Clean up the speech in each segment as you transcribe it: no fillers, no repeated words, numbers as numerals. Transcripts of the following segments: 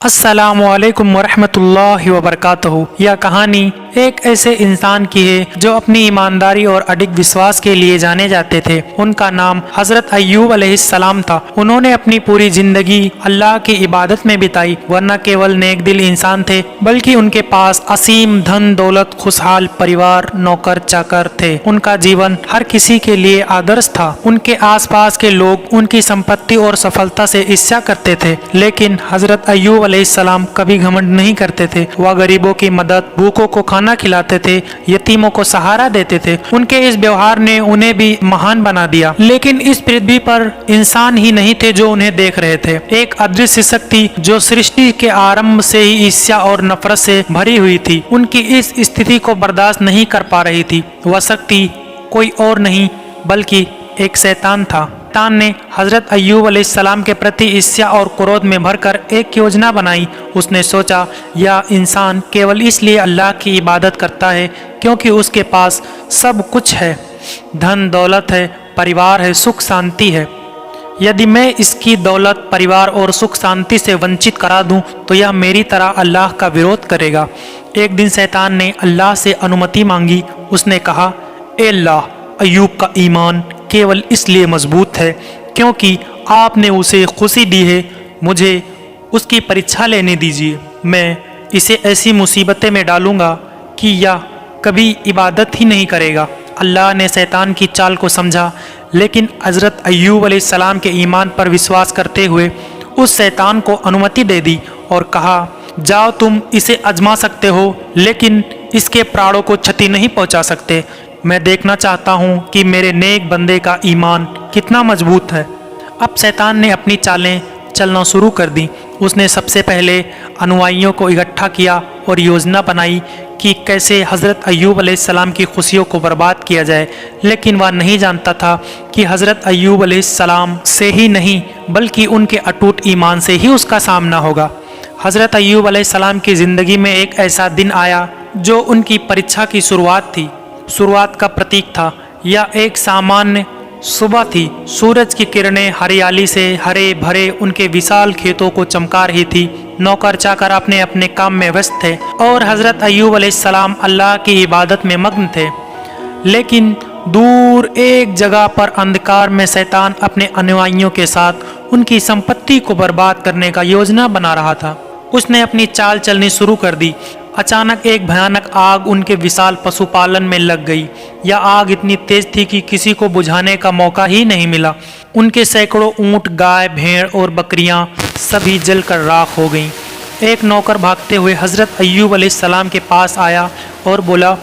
अस्सलामुअलैकुम वरहमतुल्लाहि वबरकातुहू। यह कहानी एक ऐसे इंसान की है जो अपनी ईमानदारी और अडिग विश्वास के लिए जाने जाते थे। उनका नाम हजरत अय्यूब अलैहिस्सलाम था। उन्होंने अपनी पूरी जिंदगी अल्लाह की इबादत में बिताई, वरना केवल नेक दिल इंसान थे, बल्कि उनके पास असीम धन दौलत, खुशहाल परिवार, नौकर चाकर थे। उनका जीवन हर किसी के लिए आदर्श था। उनके आसपास के लोग उनकी संपत्ति और सफलता से ईर्ष्या करते थे, लेकिन हजरत अय्यूब अलैहिस्सलाम कभी घमंड नहीं करते थे। वह गरीबों की मदद, भूखों को खाना खिलाते थे, यतीमों को सहारा देते थे। उनके इस व्यवहार ने उन्हें भी महान बना दिया। लेकिन इस पृथ्वी पर इंसान ही नहीं थे जो उन्हें देख रहे थे। एक अदृश्य शक्ति जो सृष्टि के आरंभ से ही ईर्ष्या और नफरत से भरी हुई थी, उनकी इस स्थिति को बर्दाश्त नहीं कर पा रही थी। वह शक्ति कोई और नहीं बल्कि एक शैतान था। शैतान ने हजरत अय्यूब अलैहिस्सलाम के प्रति ईर्ष्या और क्रोध में भरकर एक योजना बनाई। उसने सोचा, यह इंसान केवल इसलिए अल्लाह की इबादत करता है क्योंकि उसके पास सब कुछ है, धन दौलत है, परिवार है, सुख शांति है। यदि मैं इसकी दौलत, परिवार और सुख शांति से वंचित करा दूं, तो यह मेरी तरह अल्लाह का विरोध करेगा। एक दिन शैतान ने अल्लाह से अनुमति मांगी। उसने कहा, ए अल्लाह, अय्यूब का ईमान केवल इसलिए मजबूत है क्योंकि आपने उसे खुशी दी है। मुझे उसकी परीक्षा लेने दीजिए। मैं इसे ऐसी मुसीबतें में डालूंगा कि यह कभी इबादत ही नहीं करेगा। अल्लाह ने शैतान की चाल को समझा, लेकिन हजरत अय्यूब अलैहिस्सलाम के ईमान पर विश्वास करते हुए उस शैतान को अनुमति दे दी और कहा, जाओ, तुम इसे आजमा सकते हो, लेकिन इसके प्राणों को क्षति नहीं पहुंचा सकते। मैं देखना चाहता हूं कि मेरे नेक बंदे का ईमान कितना मजबूत है। अब शैतान ने अपनी चालें चलना शुरू कर दी। उसने सबसे पहले अनुयायियों को इकट्ठा किया और योजना बनाई कि कैसे हज़रत अय्यूब अलैहिस्सलाम की खुशियों को बर्बाद किया जाए। लेकिन वह नहीं जानता था कि हज़रत अय्यूब अलैहिस्सलाम से ही नहीं बल्कि उनके अटूट ईमान से ही उसका सामना होगा। हज़रत अय्यूब अलैहिस्सलाम की ज़िंदगी में एक ऐसा दिन आया जो उनकी परीक्षा की शुरुआत थी, शुरुआत का प्रतीक था। यह एक सामान्य सुबह थी। सूरज की किरणें हरियाली से हरे भरे उनके विशाल खेतों को चमका रही थी। नौकर चाकर अपने अपने काम में व्यस्त थे और हज़रत अय्यूब अलैहिस्सलाम अल्लाह की इबादत में मग्न थे। लेकिन दूर एक जगह पर अंधकार में शैतान अपने अनुयायियों के साथ उनकी संपत्ति को बर्बाद करने का योजना बना रहा था। उसने अपनी चाल चलनी शुरू कर दी। अचानक एक भयानक आग उनके विशाल पशुपालन में लग गई। यह आग इतनी तेज थी कि किसी को बुझाने का मौका ही नहीं मिला। उनके सैकड़ों ऊंट, गाय, भेड़ और बकरियां सभी जलकर राख हो गईं। एक नौकर भागते हुए हज़रत अय्यूब अलैहिस्सलाम के पास आया और बोला,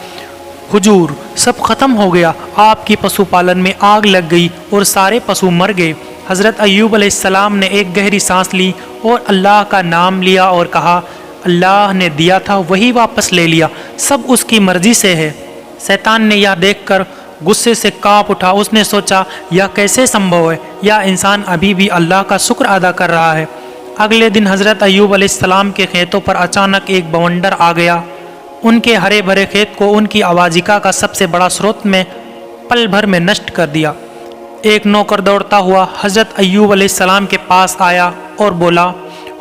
हुजूर, सब खत्म हो गया। आपकी पशुपालन में आग लग गई और सारे पशु मर गए। हज़रत अय्यूब अलैहिस्सलाम ने एक गहरी सांस ली और अल्लाह का नाम लिया और कहा, अल्लाह ने दिया था वही वापस ले लिया, सब उसकी मर्जी से है। शैतान ने यह देखकर गुस्से से कांप उठा। उसने सोचा, यह कैसे संभव है? यह इंसान अभी भी अल्लाह का शुक्र अदा कर रहा है। अगले दिन हज़रत अय्यूब अलैहिस्सलाम के खेतों पर अचानक एक बवंडर आ गया। उनके हरे भरे खेत को उनकी आवाजिका का सबसे बड़ा स्रोत में पल भर में नष्ट कर दिया। एक नौकर दौड़ता हुआ हज़रत अय्यूब अलैहिस्सलाम के पास आया और बोला,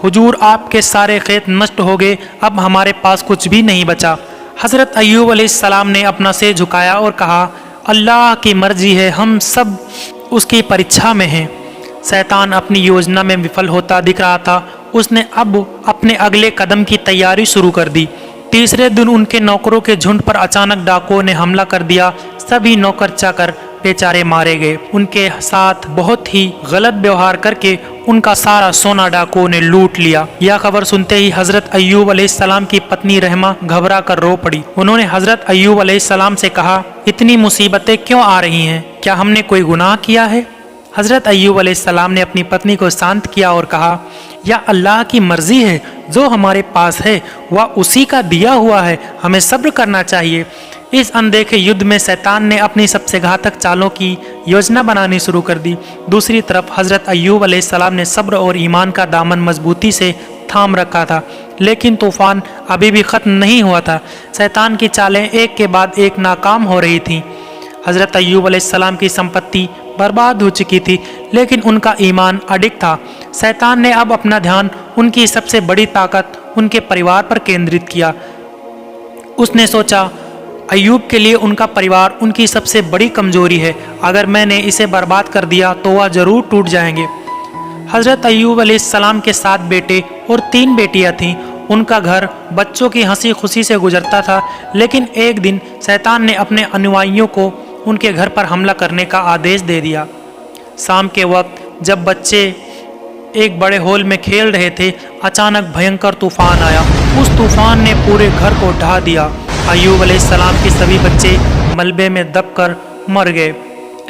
हुजूर, आपके सारे खेत नष्ट हो गए, अब हमारे पास कुछ भी नहीं बचा। हज़रत अय्यूब अलैहिस्सलाम ने अपना सिर झुकाया और कहा, अल्लाह की मर्जी है, हम सब उसकी परीक्षा में हैं। शैतान अपनी योजना में विफल होता दिख रहा था। उसने अब अपने अगले कदम की तैयारी शुरू कर दी। तीसरे दिन उनके नौकरों के झुंड पर अचानक डाकुओं ने हमला कर दिया। सभी नौकर चाकर बेचारे मारे गए। उनके साथ बहुत ही गलत व्यवहार करके उनका सारा सोना डाकुओं ने लूट लिया। यह खबर सुनते ही हज़रत अय्यूब अलैहिस्सलाम की पत्नी रहमा घबरा कर रो पड़ी। उन्होंने हज़रत अय्यूब अलैहिस्सलाम से कहा, इतनी मुसीबतें क्यों आ रही हैं? क्या हमने कोई गुनाह किया है? हज़रत अय्यूब अलैहिस्सलाम ने अपनी पत्नी को शांत किया और कहा, यह अल्लाह की मर्जी है, जो हमारे पास है वह उसी का दिया हुआ है, हमें सब्र करना चाहिए। इस अनदेखे युद्ध में शैतान ने अपनी सबसे घातक चालों की योजना बनानी शुरू कर दी। दूसरी तरफ हज़रत अय्यूब अलैहिस्सलाम ने सब्र और ईमान का दामन मजबूती से थाम रखा था। लेकिन तूफान अभी भी ख़त्म नहीं हुआ था। शैतान की चालें एक के बाद एक नाकाम हो रही थीं। हज़रत अय्यूब अलैहिस्सलाम की संपत्ति बर्बाद हो चुकी थी, लेकिन उनका ईमान अडिग था। शैतान ने अब अपना ध्यान उनकी सबसे बड़ी ताकत उनके परिवार पर केंद्रित किया। उसने सोचा, अय्यूब के लिए उनका परिवार उनकी सबसे बड़ी कमजोरी है। अगर मैंने इसे बर्बाद कर दिया तो वह जरूर टूट जाएंगे। हज़रत अय्यूब अलैहिस्सलाम के 7 बेटे और 3 बेटियां थीं। उनका घर बच्चों की हंसी खुशी से गुजरता था, लेकिन एक दिन शैतान ने अपने अनुयायियों को उनके घर पर हमला करने का आदेश दे दिया। शाम के वक्त जब बच्चे एक बड़े हॉल में खेल रहे थे, अचानक भयंकर तूफान आया। उस तूफान ने पूरे घर को ढहा दिया। अय्यूब अलैहिस्सलाम के सभी बच्चे मलबे में दबकर मर गए।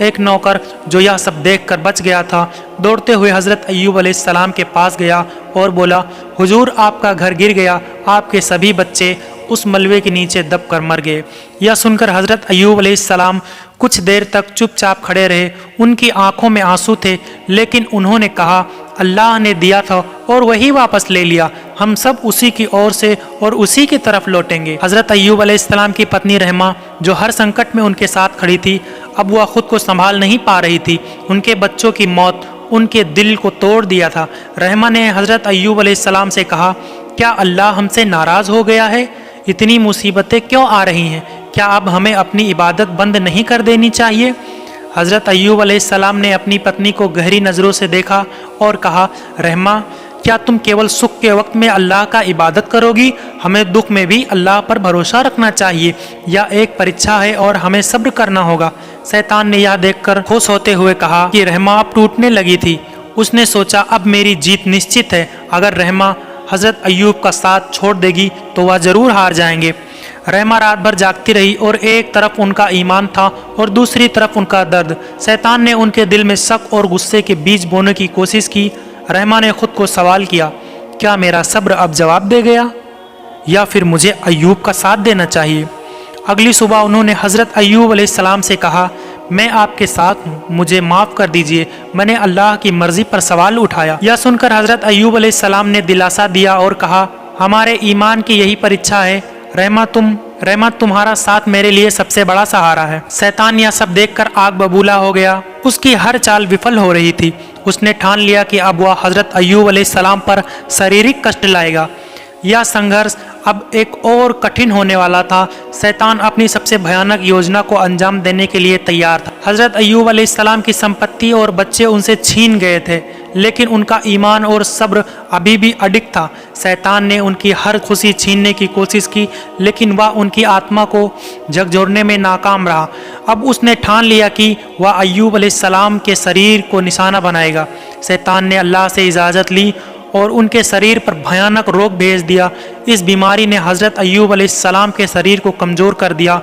एक नौकर जो यह सब देखकर बच गया था, दौड़ते हुए हज़रत अय्यूब अलैहिस्सलाम के पास गया और बोला, हुजूर, आपका घर गिर गया, आपके सभी बच्चे उस मलबे के नीचे दबकर मर गए। यह सुनकर हज़रत अय्यूब अलैहिस्सलाम कुछ देर तक चुपचाप खड़े रहे। उनकी आंखों में आंसू थे, लेकिन उन्होंने कहा, अल्लाह ने दिया था और वही वापस ले लिया। हम सब उसी की ओर से और उसी की तरफ लौटेंगे। हज़रत अय्यूब अलैहिस्सलाम की पत्नी रहमा, जो हर संकट में उनके साथ खड़ी थी, अब वह खुद को संभाल नहीं पा रही थी। उनके बच्चों की मौत उनके दिल को तोड़ दिया था। रहमा ने हज़रत अय्यूब अलैहिस्सलाम से कहा, क्या अल्लाह हमसे नाराज़ हो गया है? इतनी मुसीबतें क्यों आ रही हैं? क्या अब हमें अपनी इबादत बंद नहीं कर देनी चाहिए? हज़रत अय्यूब अलैहिस्सलाम ने अपनी पत्नी को गहरी नज़रों से देखा और कहा, रहमा, क्या तुम केवल सुख के वक्त में अल्लाह का इबादत करोगी? हमें दुख में भी अल्लाह पर भरोसा रखना चाहिए। यह एक परीक्षा है और हमें सब्र करना होगा। शैतान ने यह देखकर खुश होते हुए कहा कि रहमा अब टूटने लगी थी। उसने सोचा, अब मेरी जीत निश्चित है। अगर रहमा हज़रत अय्यूब का साथ छोड़ देगी तो वह जरूर हार जाएंगे। रहमा रात भर जागती रही और एक तरफ उनका ईमान था और दूसरी तरफ उनका दर्द। शैतान ने उनके दिल में शक और गुस्से के बीज बोने की कोशिश की। रहमा ने खुद को सवाल किया, क्या मेरा सब्र अब जवाब दे गया या फिर मुझे अय्यूब का साथ देना चाहिए? अगली सुबह उन्होंने हज़रत अय्यूब अलैहिस्सलाम से कहा, मैं आपके साथ हूँ, मुझे माफ़ कर दीजिए, मैंने अल्लाह की मर्ज़ी पर सवाल उठाया। यह सुनकर हज़रत अय्यूब अलैहिस्सलाम ने दिलासा दिया और कहा, हमारे ईमान की यही परीक्षा है। रहमा, तुम्हारा साथ मेरे लिए सबसे बड़ा सहारा है। शैतान यह सब देखकर आग बबूला हो गया। उसकी हर चाल विफल हो रही थी। उसने ठान लिया कि अब वह हज़रत अय्यूब अलैहिस्सलाम पर शारीरिक कष्ट लाएगा। यह संघर्ष अब एक और कठिन होने वाला था। शैतान अपनी सबसे भयानक योजना को अंजाम देने के लिए तैयार था। हज़रत अय्यूब अलैहिस्सलाम की संपत्ति और बच्चे उनसे छीन गए थे, लेकिन उनका ईमान और सब्र अभी भी अडिग था। शैतान ने उनकी हर खुशी छीनने की कोशिश की, लेकिन वह उनकी आत्मा को झकझोरने में नाकाम रहा। अब उसने ठान लिया कि वह अय्यूब अलैहिस्सलाम के शरीर को निशाना बनाएगा। शैतान ने अल्लाह से इजाज़त ली और उनके शरीर पर भयानक रोग भेज दिया। इस बीमारी ने हज़रत अय्यूब अलैहिस्सलाम के शरीर को कमज़ोर कर दिया।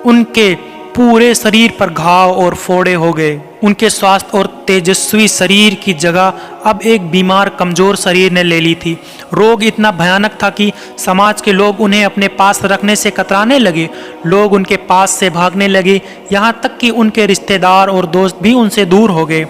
उनके पूरे शरीर पर घाव और फोड़े हो गए। उनके स्वास्थ्य और तेजस्वी शरीर की जगह अब एक बीमार कमज़ोर शरीर ने ले ली थी। रोग इतना भयानक था कि समाज के लोग उन्हें अपने पास रखने से कतराने लगे। लोग उनके पास से भागने लगे, यहाँ तक कि उनके रिश्तेदार और दोस्त भी उनसे दूर हो गए।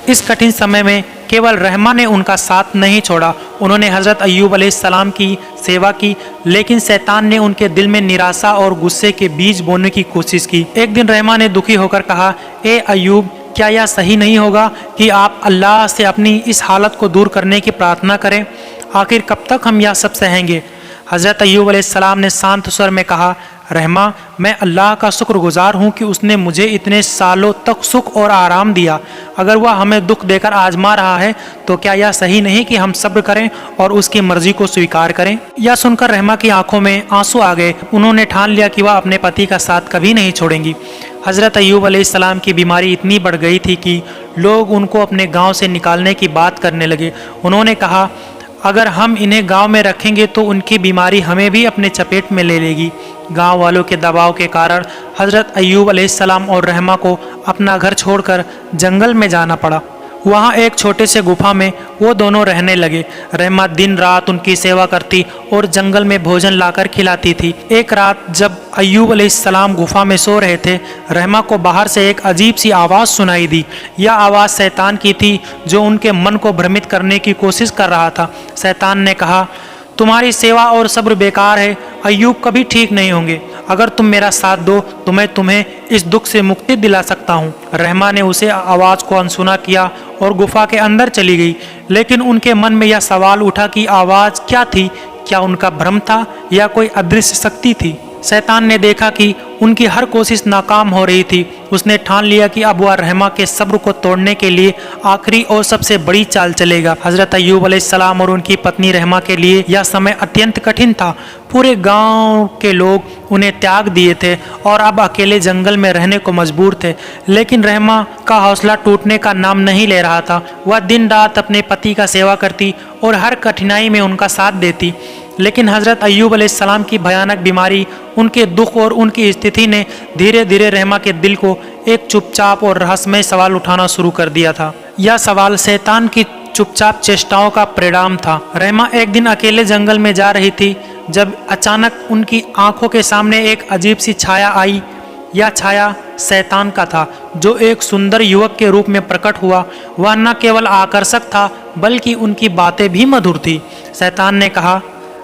इस कठिन समय में केवल रहमा ने उनका साथ नहीं छोड़ा। उन्होंने हज़रत अय्यूब अलैहिस्सलाम की सेवा की, लेकिन शैतान ने उनके दिल में निराशा और गुस्से के बीज बोने की कोशिश की। एक दिन रहमा ने दुखी होकर कहा, ए अय्यूब, क्या यह सही नहीं होगा कि आप अल्लाह से अपनी इस हालत को दूर करने की प्रार्थना करें? आखिर कब तक हम यह सब सहेंगे? हज़रत अय्यूब अलैहिस्सलाम ने शांत स्वर में कहा, रहमा, मैं अल्लाह का शुक्रगुजार हूँ कि उसने मुझे इतने सालों तक सुख और आराम दिया। अगर वह हमें दुख देकर आजमा रहा है तो क्या यह सही नहीं कि हम सब्र करें और उसकी मर्जी को स्वीकार करें? यह सुनकर रहमा की आंखों में आंसू आ गए। उन्होंने ठान लिया कि वह अपने पति का साथ कभी नहीं छोड़ेंगी। हज़रत अय्यूब अलैहिस्सलाम की बीमारी इतनी बढ़ गई थी कि लोग उनको अपने गाँव से निकालने की बात करने लगे। उन्होंने कहा, अगर हम इन्हें गांव में रखेंगे तो उनकी बीमारी हमें भी अपने चपेट में ले लेगी। गांव वालों के दबाव के कारण हज़रत अय्यूब अलैहिस्सलाम और रहमा को अपना घर छोड़कर जंगल में जाना पड़ा। वहाँ एक छोटे से गुफा में वो दोनों रहने लगे। रहमा दिन रात उनकी सेवा करती और जंगल में भोजन लाकर खिलाती थी। एक रात जब अय्यूब अलैहिस्सलाम गुफा में सो रहे थे, रहमा को बाहर से एक अजीब सी आवाज़ सुनाई दी। यह आवाज़ शैतान की थी, जो उनके मन को भ्रमित करने की कोशिश कर रहा था। शैतान ने कहा, तुम्हारी सेवा और सब्र बेकार है, अय्यूब कभी ठीक नहीं होंगे। अगर तुम मेरा साथ दो तो मैं तुम्हें इस दुख से मुक्ति दिला सकता हूँ। रहमा ने उसे आवाज़ को अनसुना किया और गुफा के अंदर चली गई। लेकिन उनके मन में यह सवाल उठा कि आवाज़ क्या थी, क्या उनका भ्रम था या कोई अदृश्य शक्ति थी। शैतान ने देखा कि उनकी हर कोशिश नाकाम हो रही थी। उसने ठान लिया कि अब वह रहमा के सब्र को तोड़ने के लिए आखिरी और सबसे बड़ी चाल चलेगा। हजरत अय्यूब अलैहिस्सलाम और उनकी पत्नी रहमा के लिए यह समय अत्यंत कठिन था। पूरे गांव के लोग उन्हें त्याग दिए थे और अब अकेले जंगल में रहने को मजबूर थे। लेकिन रहमा का हौसला टूटने का नाम नहीं ले रहा था। वह दिन रात अपने पति का सेवा करती और हर कठिनाई में उनका साथ देती। लेकिन हज़रत अय्यूब अलैहिस्सलाम की भयानक बीमारी, उनके दुख और उनकी स्थिति ने धीरे धीरे रहमा के दिल को एक चुपचाप और रहस्यमय सवाल उठाना शुरू कर दिया था। यह सवाल शैतान की चुपचाप चेष्टाओं का परिणाम था। रहमा एक दिन अकेले जंगल में जा रही थी जब अचानक उनकी आंखों के सामने एक अजीब सी छाया आई। यह छाया शैतान का था, जो एक सुंदर युवक के रूप में प्रकट हुआ। वह न केवल आकर्षक था बल्कि उनकी बातें भी मधुर थी। शैतान ने कहा,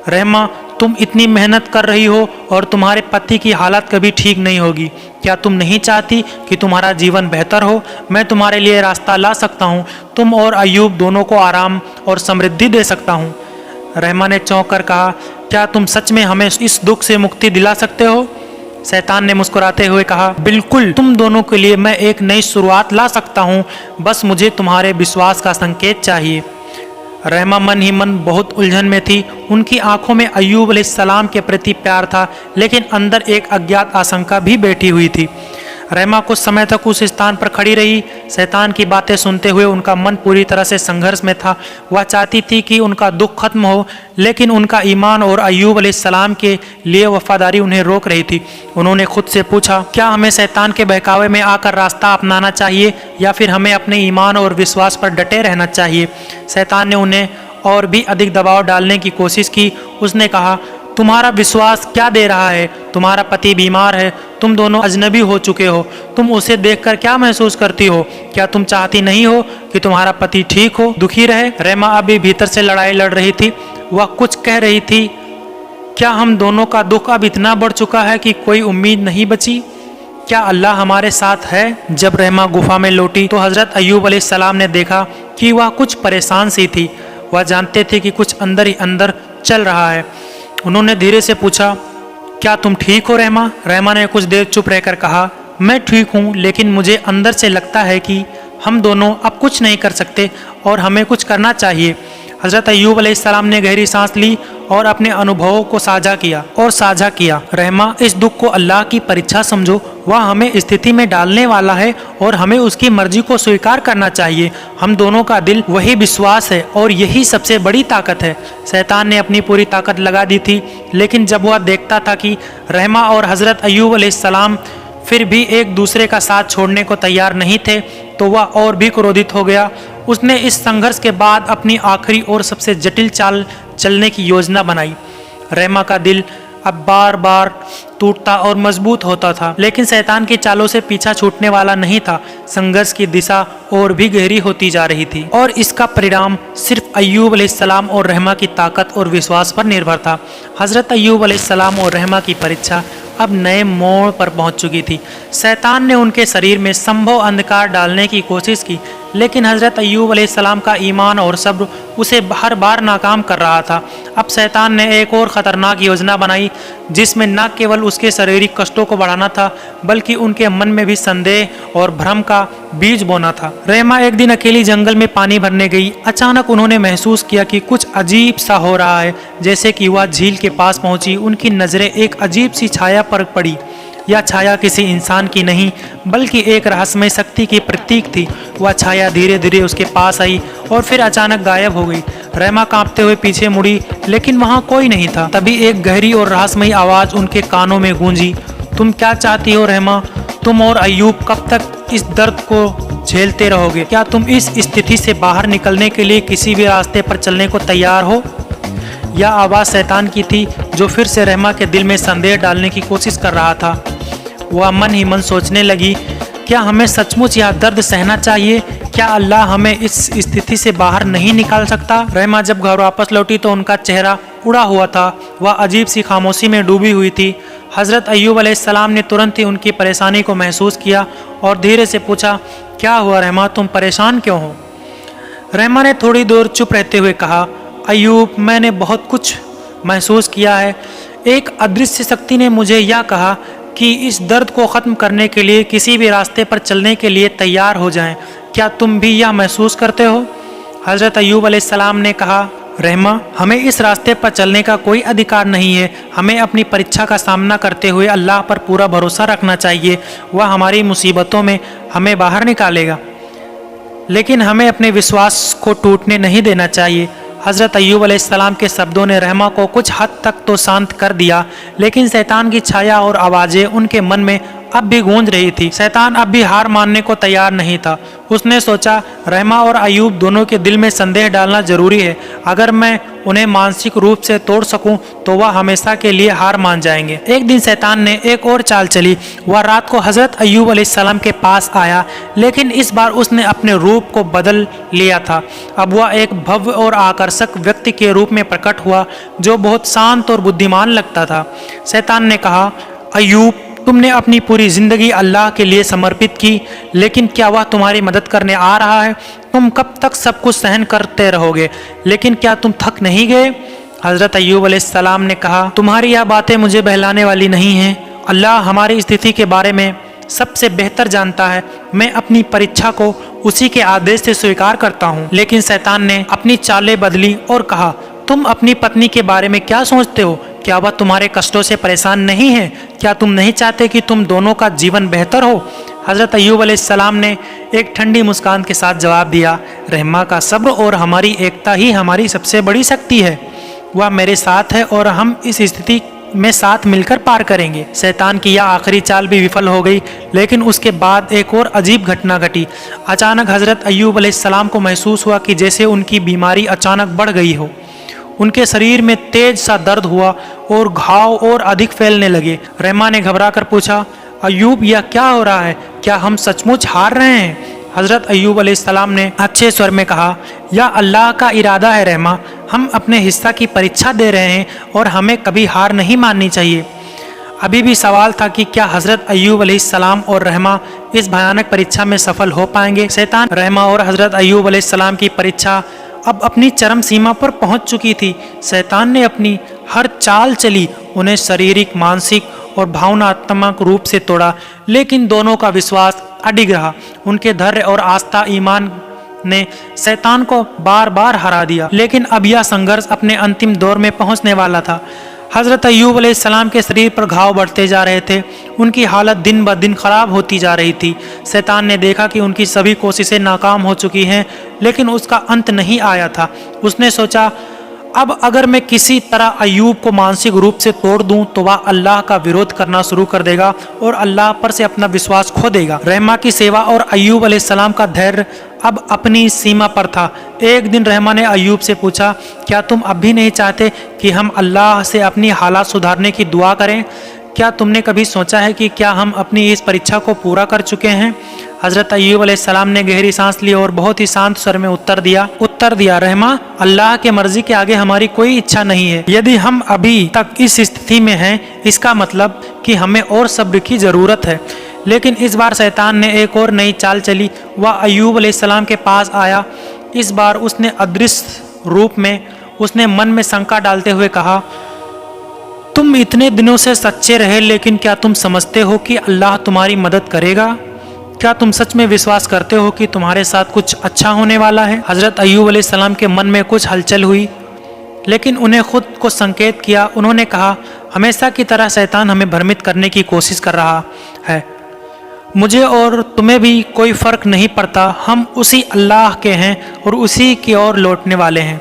रहमा, तुम इतनी मेहनत कर रही हो और तुम्हारे पति की हालत कभी ठीक नहीं होगी। क्या तुम नहीं चाहती कि तुम्हारा जीवन बेहतर हो? मैं तुम्हारे लिए रास्ता ला सकता हूँ। तुम और अय्यूब दोनों को आराम और समृद्धि दे सकता हूँ। रहमा ने चौंक कर कहा, क्या तुम सच में हमें इस दुख से मुक्ति दिला सकते हो? शैतान ने मुस्कुराते हुए कहा, बिल्कुल, तुम दोनों के लिए मैं एक नई शुरुआत ला सकता हूँ। बस मुझे तुम्हारे विश्वास का संकेत चाहिए। रहमा मन ही मन बहुत उलझन में थी। उनकी आंखों में अय्यूब अलैहिस्सलाम के प्रति प्यार था, लेकिन अंदर एक अज्ञात आशंका भी बैठी हुई थी। रहमा कुछ समय तक उस स्थान पर खड़ी रही। शैतान की बातें सुनते हुए उनका मन पूरी तरह से संघर्ष में था। वह चाहती थी कि उनका दुख खत्म हो, लेकिन उनका ईमान और अय्यूब अलैहिस्सलाम के लिए वफादारी उन्हें रोक रही थी। उन्होंने खुद से पूछा, क्या हमें शैतान के बहकावे में आकर रास्ता अपनाना चाहिए या फिर हमें अपने ईमान और विश्वास पर डटे रहना चाहिए? शैतान ने उन्हें और भी अधिक दबाव डालने की कोशिश की। उसने कहा, तुम्हारा विश्वास क्या दे रहा है? तुम्हारा पति बीमार है, तुम दोनों अजनबी हो चुके हो। तुम उसे देखकर क्या महसूस करती हो? क्या तुम चाहती नहीं हो कि तुम्हारा पति ठीक हो, दुखी रहे? रहमा अभी भीतर से लड़ाई लड़ रही थी। वह कुछ कह रही थी, क्या हम दोनों का दुख अब इतना बढ़ चुका है कि कोई उम्मीद नहीं बची? क्या अल्लाह हमारे साथ है? जब रहमा गुफा में लौटी तो हज़रत अय्यूब अलैहिस्सलाम ने देखा कि वह कुछ परेशान सी थी। वह जानते थे कि कुछ अंदर ही अंदर चल रहा है। उन्होंने धीरे से पूछा, क्या तुम ठीक हो रहमा? रहमा ने कुछ देर चुप रहकर कहा, मैं ठीक हूँ, लेकिन मुझे अंदर से लगता है कि हम दोनों अब कुछ नहीं कर सकते और हमें कुछ करना चाहिए। हज़रत अय्यूब अलैहिस्सलाम ने गहरी सांस ली और अपने अनुभवों को साझा किया। रहमा, इस दुख को अल्लाह की परीक्षा समझो। वह हमें स्थिति में डालने वाला है और हमें उसकी मर्जी को स्वीकार करना चाहिए। हम दोनों का दिल वही विश्वास है और यही सबसे बड़ी ताकत है। शैतान ने अपनी पूरी ताकत लगा दी थी, लेकिन जब वह देखता था कि रहमा और हज़रत अय्यूब अलैहिस्सलाम फिर भी एक दूसरे का साथ छोड़ने को तैयार नहीं थे, तो वह और भी क्रोधित हो गया। उसने इस संघर्ष के बाद अपनी आखिरी और सबसे जटिल चाल चलने की योजना बनाई। रहमा का दिल अब बार बार टूटता और मजबूत होता था, लेकिन शैतान की चालों से पीछा छूटने वाला नहीं था। संघर्ष की दिशा और भी गहरी होती जा रही थी और इसका परिणाम सिर्फ अय्यूब अलैहिस्सलाम और रहमा की ताकत और विश्वास पर निर्भर था। हज़रत अय्यूब अलैहिस्सलाम और रहमा की परीक्षा अब नए मोड़ पर पहुंच चुकी थी। शैतान ने उनके शरीर में संभव अंधकार डालने की कोशिश की, लेकिन हज़रत अय्यूब अलैहिस्सलाम का ईमान और सब्र उसे हर बार नाकाम कर रहा था। अब शैतान ने एक और ख़तरनाक योजना बनाई, जिसमें न केवल उसके शारीरिक कष्टों को बढ़ाना था, बल्कि उनके मन में भी संदेह और भ्रम का बीज बोना था। रहमा एक दिन अकेली जंगल में पानी भरने गई। अचानक उन्होंने महसूस किया कि कुछ अजीब सा हो रहा है। जैसे कि वह झील के पास पहुंची, उनकी नज़रें एक अजीब सी छाया पर पड़ी। यह छाया किसी इंसान की नहीं, बल्कि एक रहस्यमय शक्ति की प्रतीक थी। वह छाया धीरे धीरे उसके पास आई और फिर अचानक गायब हो गई। रहमा कांपते हुए पीछे मुड़ी, लेकिन वहाँ कोई नहीं था। तभी एक गहरी और रहस्यमयी आवाज़ उनके कानों में गूंजी, तुम क्या चाहती हो रहमा? तुम और अय्यूब कब तक इस दर्द को झेलते रहोगे? क्या तुम इस स्थिति से बाहर निकलने के लिए किसी भी रास्ते पर चलने को तैयार हो? यह आवाज़ शैतान की थी, जो फिर से रहमा के दिल में संदेह डालने की कोशिश कर रहा था। वह मन ही मन सोचने लगी, क्या हमें सचमुच यह दर्द सहना चाहिए? क्या अल्लाह हमें इस स्थिति से बाहर नहीं निकाल सकता? रहमा जब घर वापस लौटी तो उनका चेहरा उड़ा हुआ था। वह अजीब सी खामोशी में डूबी हुई थी। हज़रत अय्यूब अलैहिस्सलाम ने तुरंत ही उनकी परेशानी को महसूस किया और धीरे से पूछा, क्या हुआ रहमा, तुम परेशान क्यों हो? रहमा ने थोड़ी देर चुप रहते हुए कहा, अय्यूब, मैंने बहुत कुछ महसूस किया है। एक अदृश्य शक्ति ने मुझे यह कहा कि इस दर्द को ख़त्म करने के लिए किसी भी रास्ते पर चलने के लिए तैयार हो जाएं। क्या तुम भी यह महसूस करते हो? हज़रत अय्यूब अलैहिस्सलाम ने कहा, रहमा, हमें इस रास्ते पर चलने का कोई अधिकार नहीं है। हमें अपनी परीक्षा का सामना करते हुए अल्लाह पर पूरा भरोसा रखना चाहिए। वह हमारी मुसीबतों में हमें बाहर निकालेगा, लेकिन हमें अपने विश्वास को टूटने नहीं देना चाहिए। हज़रत अय्यूब अलैहिस्सलाम के शब्दों ने रहमा को कुछ हद तक तो शांत कर दिया, लेकिन शैतान की छाया और आवाज़ें उनके मन में अब भी गूंज रही थी। शैतान अब भी हार मानने को तैयार नहीं था। उसने सोचा, रहमा और अय्यूब दोनों के दिल में संदेह डालना जरूरी है। अगर मैं उन्हें मानसिक रूप से तोड़ सकूं तो वह हमेशा के लिए हार मान जाएंगे। एक दिन शैतान ने एक और चाल चली। वह रात को हज़रत अय्यूब अलैहिस्सलाम के पास आया, लेकिन इस बार उसने अपने रूप को बदल लिया था। अब वह एक भव्य और आकर्षक व्यक्ति के रूप में प्रकट हुआ, जो बहुत शांत और बुद्धिमान लगता था। शैतान ने कहा, अय्यूब, तुमने अपनी पूरी ज़िंदगी अल्लाह के लिए समर्पित की, लेकिन क्या वह तुम्हारी मदद करने आ रहा है? तुम कब तक सब कुछ सहन करते रहोगे? लेकिन क्या तुम थक नहीं गए? हज़रत अय्यूब अलैहिस्सलाम ने कहा, तुम्हारी यह बातें मुझे बहलाने वाली नहीं हैं। अल्लाह हमारी स्थिति के बारे में सबसे बेहतर जानता है। मैं अपनी परीक्षा को उसी के आदेश से स्वीकार करता हूँ। लेकिन शैतान ने अपनी चालें बदली और कहा, तुम अपनी पत्नी के बारे में क्या सोचते हो? क्या वह तुम्हारे कष्टों से परेशान नहीं है? क्या तुम नहीं चाहते कि तुम दोनों का जीवन बेहतर हो? हज़रत अय्यूब अलैहिस्सलाम ने एक ठंडी मुस्कान के साथ जवाब दिया, रहमा का सब्र और हमारी एकता ही हमारी सबसे बड़ी शक्ति है। वह मेरे साथ है और हम इस स्थिति में साथ मिलकर पार करेंगे। शैतान की यह आखिरी चाल भी विफल हो गई, लेकिन उसके बाद एक और अजीब घटना घटी। अचानक हज़रत अय्यूब अलैहिस्सलाम को महसूस हुआ कि जैसे उनकी बीमारी अचानक बढ़ गई हो। उनके शरीर में तेज सा दर्द हुआ और घाव और अधिक फैलने लगे। रहमा ने घबरा कर पूछा, अय्यूब, यह क्या हो रहा है? क्या हम सचमुच हार रहे हैं? हज़रत अय्यूब अलैहिस्सलाम ने अच्छे स्वर में कहा, यह अल्लाह का इरादा है रहमा। हम अपने हिस्सा की परीक्षा दे रहे हैं और हमें कभी हार नहीं माननी चाहिए। अभी भी सवाल था कि क्या हज़रत अय्यूब अलैहिस्सलाम और रहमा इस भयानक परीक्षा में सफल हो पाएंगे। शैतान, रहमा और हज़रत अय्यूब अलैहिस्सलाम की परीक्षा अब अपनी चरम सीमा पर पहुंच चुकी थी। शैतान ने अपनी हर चाल चली, उन्हें शारीरिक, मानसिक और भावनात्मक रूप से तोड़ा, लेकिन दोनों का विश्वास अडिग रहा। उनके धैर्य और आस्था ईमान ने शैतान को बार बार हरा दिया। लेकिन अब यह संघर्ष अपने अंतिम दौर में पहुंचने वाला था। हज़रत अय्यूब अलैहिस्सलाम के शरीर पर घाव बढ़ते जा रहे थे। उनकी हालत दिन ब दिन खराब होती जा रही थी। शैतान ने देखा कि उनकी सभी कोशिशें नाकाम हो चुकी हैं, लेकिन उसका अंत नहीं आया था। उसने सोचा, अब अगर मैं किसी तरह अय्यूब को मानसिक रूप से तोड़ दूं तो वह अल्लाह का विरोध करना शुरू कर देगा और अल्लाह पर से अपना विश्वास खो देगा। रहमा की सेवा और अय्यूब अलैहिस्सलाम का धैर्य अब अपनी सीमा पर था। एक दिन रहमा ने अय्यूब से पूछा, क्या तुम अब भी नहीं चाहते कि हम अल्लाह से अपनी हालात सुधारने की दुआ करें? क्या तुमने कभी सोचा है कि क्या हम अपनी इस परीक्षा को पूरा कर चुके हैं? हज़रत अय्यूब अलैहिस्सलाम ने गहरी सांस ली और बहुत ही शांत स्वर में उत्तर दिया, रहमा, अल्लाह के मर्जी के आगे हमारी कोई इच्छा नहीं है। यदि हम अभी तक इस स्थिति में हैं, इसका मतलब कि हमें और सब्र की ज़रूरत है। लेकिन इस बार शैतान ने एक और नई चाल चली। वह अय्यूब अलैहिस्सलाम के पास आया। इस बार उसने अदृश्य रूप में उसने मन में शंका डालते हुए कहा, तुम इतने दिनों से सच्चे रहे, लेकिन क्या तुम समझते हो कि अल्लाह तुम्हारी मदद करेगा? क्या तुम सच में विश्वास करते हो कि तुम्हारे साथ कुछ अच्छा होने वाला है? हज़रत अय्यूब अलैहिस्सलाम के मन में कुछ हलचल हुई, लेकिन उन्हें खुद को संकेत किया। उन्होंने कहा, हमेशा की तरह शैतान हमें भ्रमित करने की कोशिश कर रहा है। मुझे और तुम्हें भी कोई फ़र्क नहीं पड़ता। हम उसी अल्लाह के हैं और उसी की ओर लौटने वाले हैं।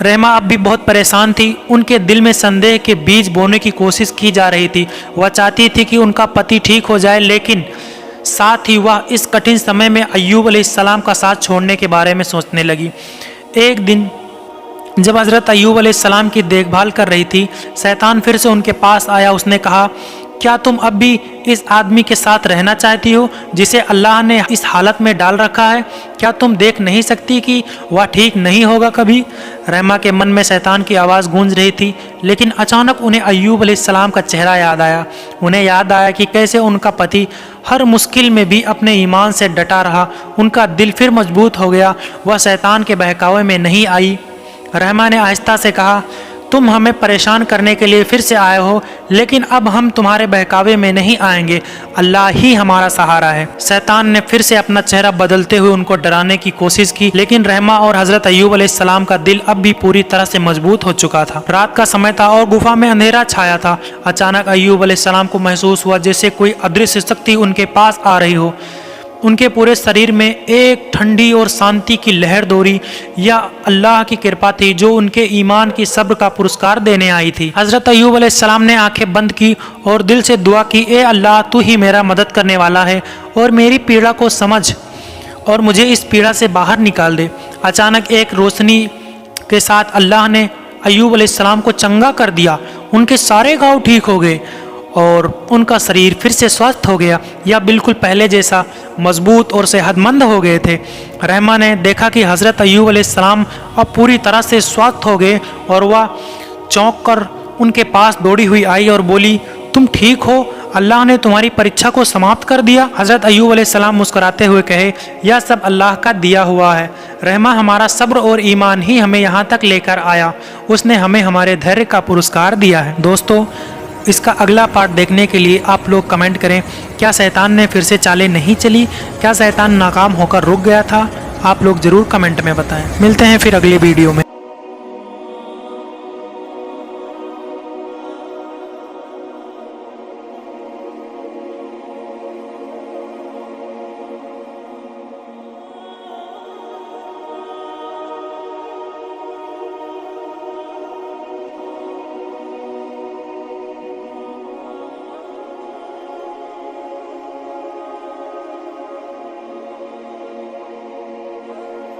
रहमा अब भी बहुत परेशान थी। उनके दिल में संदेह के बीज बोने की कोशिश की जा रही थी। वह चाहती थी कि उनका पति ठीक हो जाए, लेकिन साथ ही वह इस कठिन समय में अय्यूब अलैहिस्सलाम का साथ छोड़ने के बारे में सोचने लगी। एक दिन जब हज़रत अय्यूब अलैहिस्सलाम की देखभाल कर रही थी, शैतान फिर से उनके पास आया। उसने कहा, क्या तुम अब भी इस आदमी के साथ रहना चाहती हो जिसे अल्लाह ने इस हालत में डाल रखा है? क्या तुम देख नहीं सकती कि वह ठीक नहीं होगा कभी? रहमा के मन में शैतान की आवाज़ गूंज रही थी, लेकिन अचानक उन्हें अय्यूब अलैहिस्सलाम का चेहरा याद आया। उन्हें याद आया कि कैसे उनका पति हर मुश्किल में भी अपने ईमान से डटा रहा। उनका दिल फिर मजबूत हो गया। वह शैतान के बहकावे में नहीं आई। रहमा ने आहिस्ता से कहा, तुम हमें परेशान करने के लिए फिर से आए हो, लेकिन अब हम तुम्हारे बहकावे में नहीं आएंगे। अल्लाह ही हमारा सहारा है। शैतान ने फिर से अपना चेहरा बदलते हुए उनको डराने की कोशिश की, लेकिन रहमा और हजरत अय्यूब अलैहिस्सलाम का दिल अब भी पूरी तरह से मजबूत हो चुका था। रात का समय था और गुफा में अंधेरा छाया था। अचानक अय्यूब अलैहिस्सलाम को महसूस हुआ जैसे कोई अदृश्य शक्ति उनके पास आ रही हो। उनके पूरे शरीर में एक ठंडी और शांति की लहर दौड़ी। यह अल्लाह की कृपा थी जो उनके ईमान की सब्र का पुरस्कार देने आई थी। हजरत अय्यूब अलैहिस्सलाम ने आंखें बंद की और दिल से दुआ की, ए अल्लाह, तू ही मेरा मदद करने वाला है और मेरी पीड़ा को समझ और मुझे इस पीड़ा से बाहर निकाल दे। अचानक एक रोशनी के साथ अल्लाह ने अय्यूब अलैहिस्सलाम को चंगा कर दिया। उनके सारे घाव ठीक हो गए और उनका शरीर फिर से स्वस्थ हो गया। या बिल्कुल पहले जैसा मजबूत और सेहतमंद हो गए थे। रहमा ने देखा कि हज़रत अय्यूब अलैहिस्सलाम अब पूरी तरह से स्वस्थ हो गए और वह चौंक कर उनके पास दौड़ी हुई आई और बोली, तुम ठीक हो? अल्लाह ने तुम्हारी परीक्षा को समाप्त कर दिया। हज़रत अय्यूब अलैहिस्सलाम मुस्कुराते हुए कहे, यह सब अल्लाह का दिया हुआ है। रहमा, हमारा सब्र और ईमान ही हमें यहाँ तक लेकर आया। उसने हमें हमारे धैर्य का पुरस्कार दिया है। दोस्तों, इसका अगला पार्ट देखने के लिए आप लोग कमेंट करें, क्या शैतान ने फिर से चालें नहीं चली? क्या शैतान नाकाम होकर रुक गया था? आप लोग ज़रूर कमेंट में बताएं। मिलते हैं फिर अगले वीडियो में।